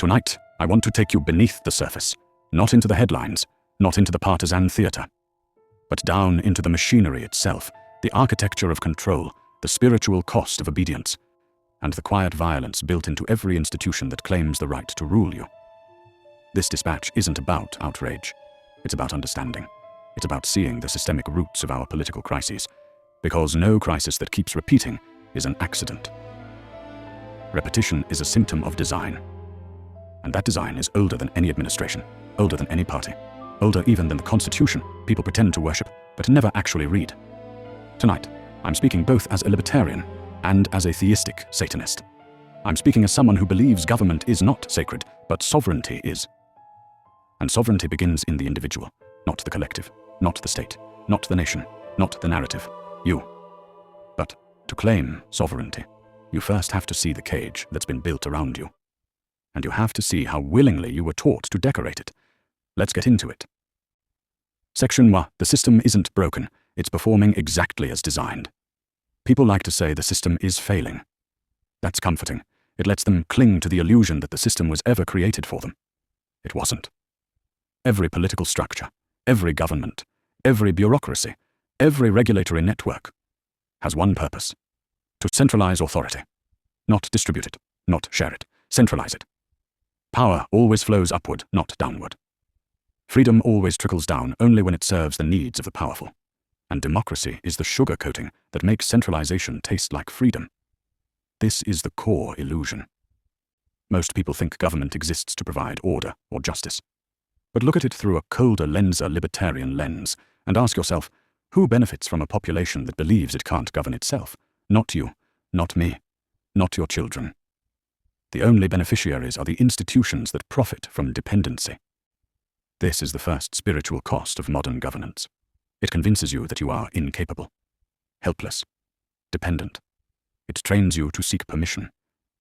Tonight, I want to take you beneath the surface, not into the headlines, not into the partisan theater, but down into the machinery itself, the architecture of control, the spiritual cost of obedience, and the quiet violence built into every institution that claims the right to rule you. This dispatch isn't about outrage. It's about understanding. It's about seeing the systemic roots of our political crises, because no crisis that keeps repeating is an accident. Repetition is a symptom of design. And that design is older than any administration, older than any party, older even than the Constitution people pretend to worship, but never actually read. Tonight, I'm speaking both as a libertarian and as a theistic Satanist. I'm speaking as someone who believes government is not sacred, but sovereignty is. And sovereignty begins in the individual, not the collective, not the state, not the nation, not the narrative, you. But to claim sovereignty, you first have to see the cage that's been built around you. And you have to see how willingly you were taught to decorate it. Let's get into it. Section 1. The system isn't broken. It's performing exactly as designed. People like to say the system is failing. That's comforting. It lets them cling to the illusion that the system was ever created for them. It wasn't. Every political structure, every government, every bureaucracy, every regulatory network has one purpose: to centralize authority. Not distribute it, not share it, centralize it. Power always flows upward, not downward. Freedom always trickles down only when it serves the needs of the powerful. And democracy is the sugar coating that makes centralization taste like freedom. This is the core illusion. Most people think government exists to provide order or justice. But look at it through a colder lenser libertarian lens and ask yourself, who benefits from a population that believes it can't govern itself? Not you, not me, not your children. The only beneficiaries are the institutions that profit from dependency. This is the first spiritual cost of modern governance. It convinces you that you are incapable, helpless, dependent. It trains you to seek permission,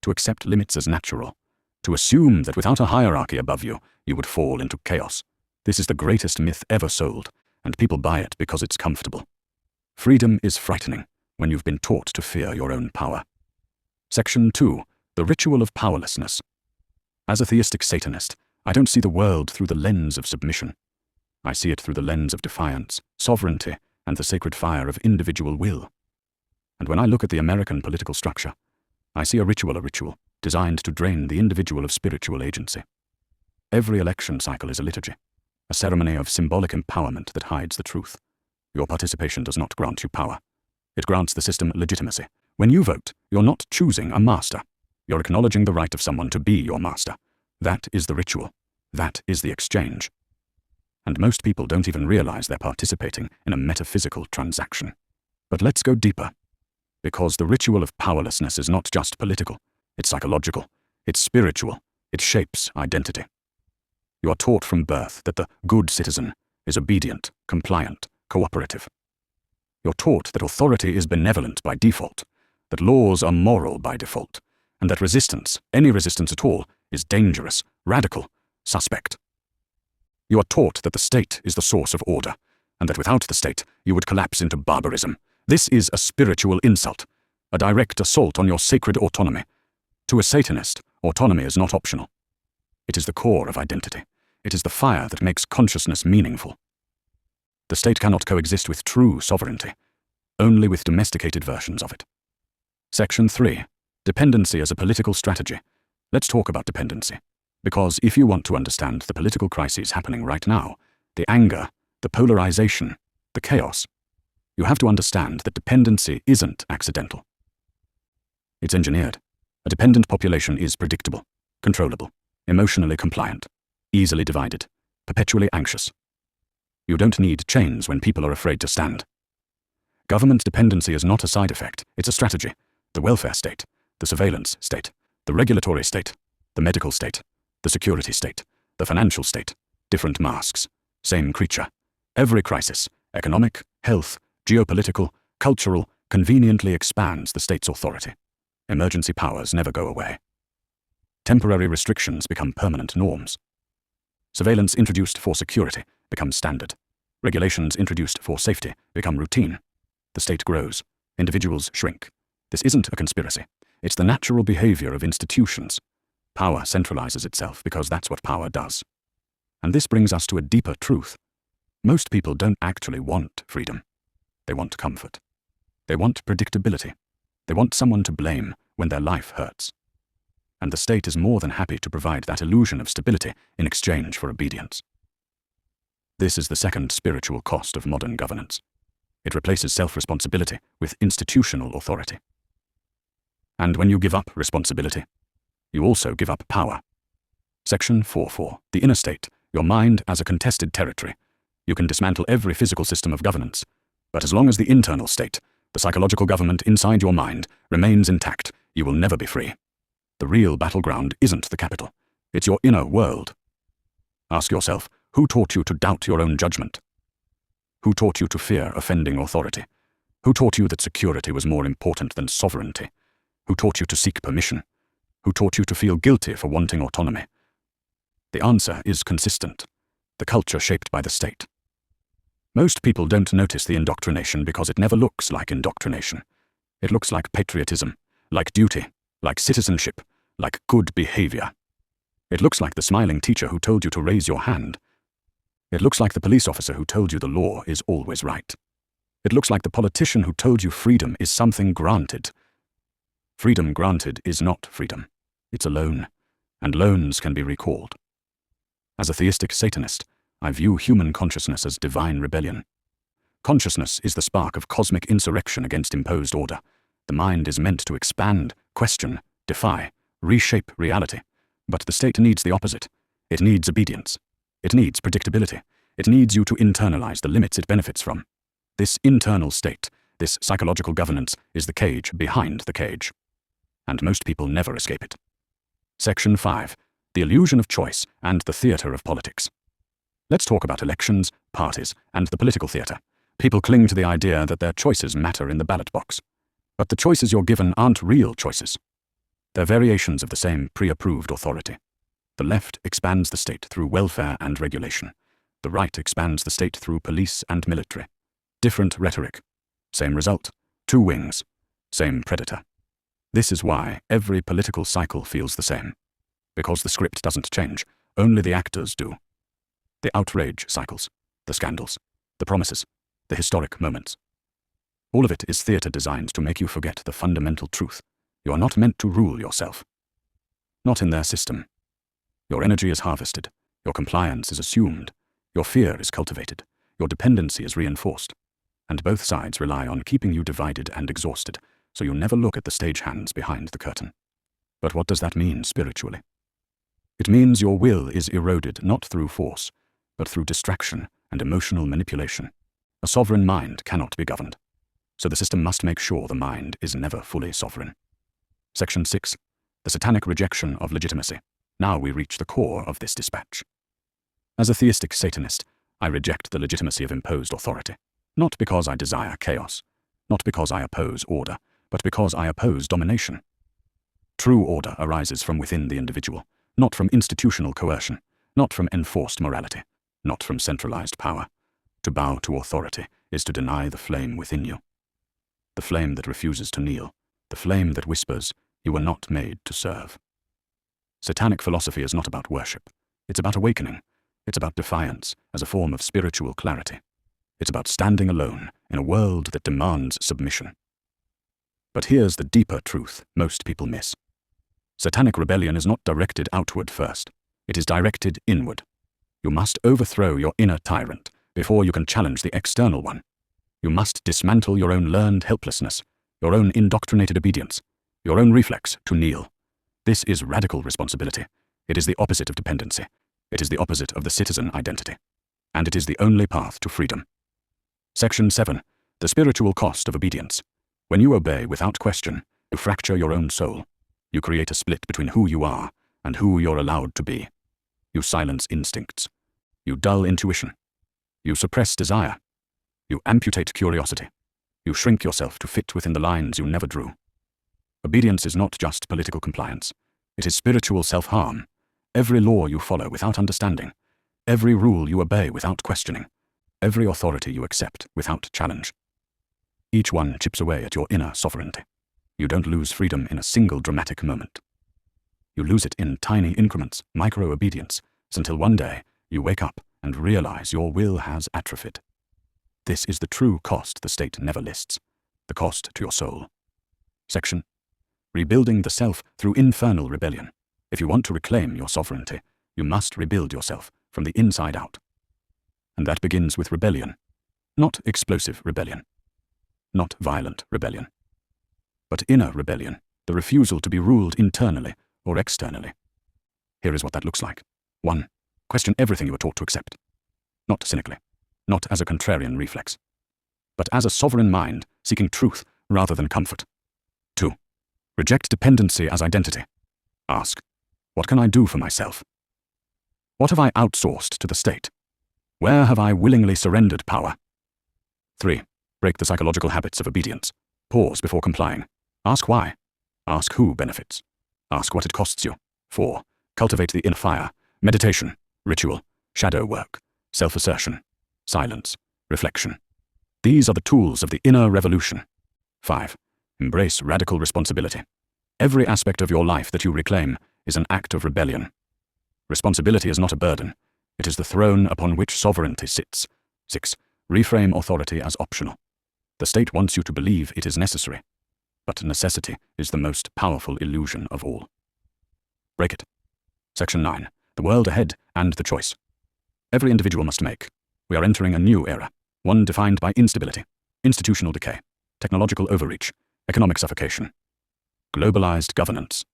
to accept limits as natural, to assume that without a hierarchy above you, you would fall into chaos. This is the greatest myth ever sold, and people buy it because it's comfortable. Freedom is frightening when you've been taught to fear your own power. Section 2. The ritual of powerlessness. As a theistic Satanist, I don't see the world through the lens of submission. I see it through the lens of defiance, sovereignty, and the sacred fire of individual will. And when I look at the American political structure, I see a ritual designed to drain the individual of spiritual agency. Every election cycle is a liturgy, a ceremony of symbolic empowerment that hides the truth. Your participation does not grant you power. It grants the system legitimacy. When you vote, you're not choosing a master. You're acknowledging the right of someone to be your master. That is the ritual. That is the exchange. And most people don't even realize they're participating in a metaphysical transaction. But let's go deeper. Because the ritual of powerlessness is not just political. It's psychological. It's spiritual. It shapes identity. You are taught from birth that the good citizen is obedient, compliant, cooperative. You're taught that authority is benevolent by default, that laws are moral by default, and that resistance, any resistance at all, is dangerous, radical, suspect. You are taught that the state is the source of order, and that without the state, you would collapse into barbarism. This is a spiritual insult, a direct assault on your sacred autonomy. To a Satanist, autonomy is not optional. It is the core of identity. It is the fire that makes consciousness meaningful. The state cannot coexist with true sovereignty, only with domesticated versions of it. Section 3. Dependency as a political strategy. Let's talk about dependency. Because if you want to understand the political crises happening right now, the anger, the polarization, the chaos, you have to understand that dependency isn't accidental. It's engineered. A dependent population is predictable, controllable, emotionally compliant, easily divided, perpetually anxious. You don't need chains when people are afraid to stand. Government dependency is not a side effect, it's a strategy. The welfare state, the surveillance state, the regulatory state, the medical state, the security state, the financial state, different masks, same creature. Every crisis, economic, health, geopolitical, cultural, conveniently expands the state's authority. Emergency powers never go away. Temporary restrictions become permanent norms. Surveillance introduced for security becomes standard. Regulations introduced for safety become routine. The state grows. Individuals shrink. This isn't a conspiracy. It's the natural behavior of institutions. Power centralizes itself because that's what power does. And this brings us to a deeper truth. Most people don't actually want freedom. They want comfort. They want predictability. They want someone to blame when their life hurts. And the state is more than happy to provide that illusion of stability in exchange for obedience. This is the second spiritual cost of modern governance. It replaces self-responsibility with institutional authority. And when you give up responsibility, you also give up power. Section 4.4. The inner state, your mind as a contested territory. You can dismantle every physical system of governance, but as long as the internal state, the psychological government inside your mind, remains intact, you will never be free. The real battleground isn't the capital. It's your inner world. Ask yourself, who taught you to doubt your own judgment? Who taught you to fear offending authority? Who taught you that security was more important than sovereignty? Who taught you to seek permission? Who taught you to feel guilty for wanting autonomy? The answer is consistent. The culture shaped by the state. Most people don't notice the indoctrination because it never looks like indoctrination. It looks like patriotism, like duty, like citizenship, like good behavior. It looks like the smiling teacher who told you to raise your hand. It looks like the police officer who told you the law is always right. It looks like the politician who told you freedom is something granted. Freedom granted is not freedom. It's a loan, and loans can be recalled. As a theistic Satanist, I view human consciousness as divine rebellion. Consciousness is the spark of cosmic insurrection against imposed order. The mind is meant to expand, question, defy, reshape reality. But the state needs the opposite. It needs obedience. It needs predictability. It needs you to internalize the limits it benefits from. This internal state, this psychological governance, is the cage behind the cage. And most people never escape it. Section 5. The illusion of choice and the theater of politics. Let's talk about elections, parties, and the political theater. People cling to the idea that their choices matter in the ballot box. But the choices you're given aren't real choices. They're variations of the same pre-approved authority. The left expands the state through welfare and regulation. The right expands the state through police and military. Different rhetoric. Same result. Two wings. Same predator. This is why every political cycle feels the same. Because the script doesn't change, only the actors do. The outrage cycles, the scandals, the promises, the historic moments. All of it is theater designed to make you forget the fundamental truth. You are not meant to rule yourself. Not in their system. Your energy is harvested, your compliance is assumed, your fear is cultivated, your dependency is reinforced, and both sides rely on keeping you divided and exhausted, so you never look at the stagehands behind the curtain. But what does that mean spiritually? It means your will is eroded not through force, but through distraction and emotional manipulation. A sovereign mind cannot be governed, so the system must make sure the mind is never fully sovereign. Section 6. The satanic rejection of legitimacy. Now we reach the core of this dispatch. As a theistic Satanist, I reject the legitimacy of imposed authority, not because I desire chaos, not because I oppose order, but because I oppose domination. True order arises from within the individual, not from institutional coercion, not from enforced morality, not from centralized power. To bow to authority is to deny the flame within you. The flame that refuses to kneel, the flame that whispers, "You were not made to serve." Satanic philosophy is not about worship. It's about awakening. It's about defiance as a form of spiritual clarity. It's about standing alone in a world that demands submission. But here's the deeper truth most people miss. Satanic rebellion is not directed outward first. It is directed inward. You must overthrow your inner tyrant before you can challenge the external one. You must dismantle your own learned helplessness, your own indoctrinated obedience, your own reflex to kneel. This is radical responsibility. It is the opposite of dependency. It is the opposite of the citizen identity. And it is the only path to freedom. Section 7. The spiritual cost of obedience. When you obey without question, you fracture your own soul. You create a split between who you are and who you're allowed to be. You silence instincts. You dull intuition. You suppress desire. You amputate curiosity. You shrink yourself to fit within the lines you never drew. Obedience is not just political compliance. It is spiritual self-harm. Every law you follow without understanding, every rule you obey without questioning, every authority you accept without challenge. Each one chips away at your inner sovereignty. You don't lose freedom in a single dramatic moment. You lose it in tiny increments, micro-obedience, until one day you wake up and realize your will has atrophied. This is the true cost the state never lists, the cost to your soul. Section: Rebuilding the self through infernal rebellion. If you want to reclaim your sovereignty, you must rebuild yourself from the inside out. And that begins with rebellion. Not explosive rebellion. Not violent rebellion. But inner rebellion, the refusal to be ruled internally or externally. Here is what that looks like. 1. Question everything you are taught to accept. Not cynically, not as a contrarian reflex, but as a sovereign mind seeking truth rather than comfort. 2. Reject dependency as identity. Ask, what can I do for myself? What have I outsourced to the state? Where have I willingly surrendered power? 3. Break the psychological habits of obedience. Pause before complying. Ask why. Ask who benefits. Ask what it costs you. 4. Cultivate the inner fire. Meditation, ritual, shadow work, self-assertion, silence, reflection. These are the tools of the inner revolution. 5. Embrace radical responsibility. Every aspect of your life that you reclaim is an act of rebellion. Responsibility is not a burden. It is the throne upon which sovereignty sits. 6. Reframe authority as optional. The state wants you to believe it is necessary, but necessity is the most powerful illusion of all. Break it. Section 9. The world ahead and the choice. Every individual must make. We are entering a new era, one defined by instability, institutional decay, technological overreach, economic suffocation, globalized governance,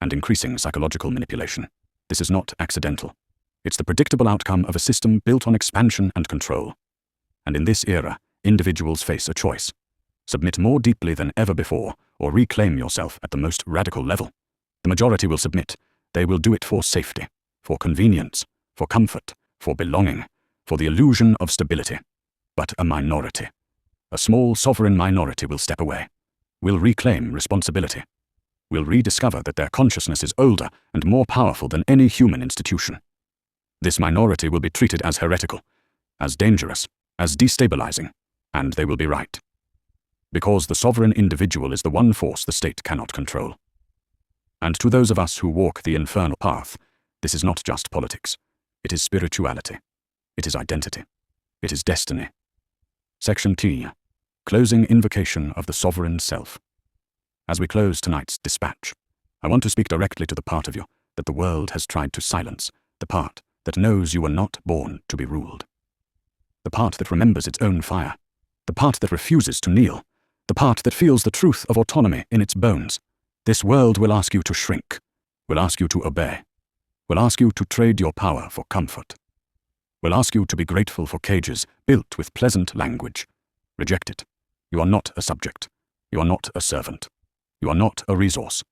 and increasing psychological manipulation. This is not accidental. It's the predictable outcome of a system built on expansion and control. And in this era, individuals face a choice. Submit more deeply than ever before, or reclaim yourself at the most radical level. The majority will submit. They will do it for safety, for convenience, for comfort, for belonging, for the illusion of stability. But a minority, a small sovereign minority, will step away, will reclaim responsibility, will rediscover that their consciousness is older and more powerful than any human institution. This minority will be treated as heretical, as dangerous, as destabilizing, and they will be right. Because the sovereign individual is the one force the state cannot control. And to those of us who walk the infernal path, this is not just politics. It is spirituality. It is identity. It is destiny. Section T. Closing invocation of the sovereign self. As we close tonight's dispatch, I want to speak directly to the part of you that the world has tried to silence, the part that knows you were not born to be ruled. The part that remembers its own fire. The part that refuses to kneel. The part that feels the truth of autonomy in its bones. This world will ask you to shrink, will ask you to obey, will ask you to trade your power for comfort, will ask you to be grateful for cages built with pleasant language. Reject it. You are not a subject. You are not a servant. You are not a resource.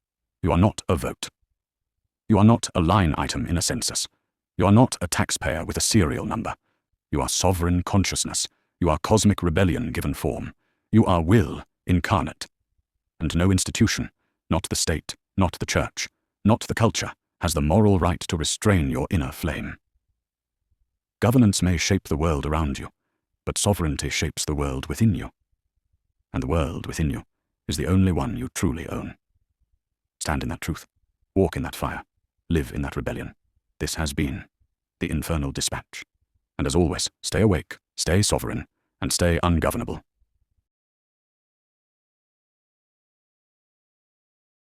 You are not a vote. You are not a line item in a census. You are not a taxpayer with a serial number. You are sovereign consciousness. You are cosmic rebellion given form. You are will incarnate. And no institution, not the state, not the church, not the culture, has the moral right to restrain your inner flame. Governance may shape the world around you, but sovereignty shapes the world within you. And the world within you is the only one you truly own. Stand in that truth. Walk in that fire. Live in that rebellion. This has been the Infernal Dispatch. And as always, stay awake, stay sovereign, and stay ungovernable.